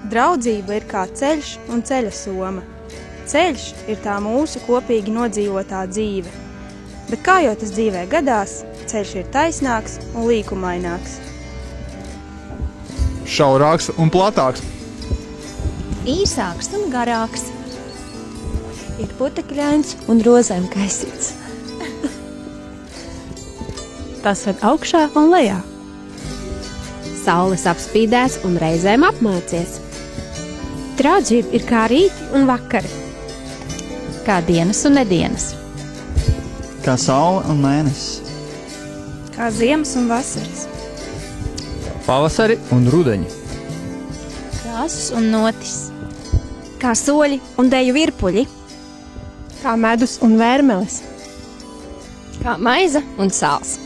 Draudzība ir kā ceļš un ceļa soma. Ceļš ir tā mūsu kopīgi nodzīvotā dzīve. Bet kā jau tas dzīvē gadās, ceļš ir taisnāks un līkumaināks. Šaurāks un platāks. Īsāks un garāks. Ir putekļains un rozēm kaisīts. Tas ved augšā un lejā. Saules apspīdēs un reizēm apmācies. Draudzība ir kā rīti un vakari. Kā dienas un nedienas. Kā saule un mēnesis. Kā ziemas un vasaras. Pavasari un rudeņi. Krāsas un notis. Kā soļi un deju virpuļi. Kā medus un vērmeles. Kā maize un sāls.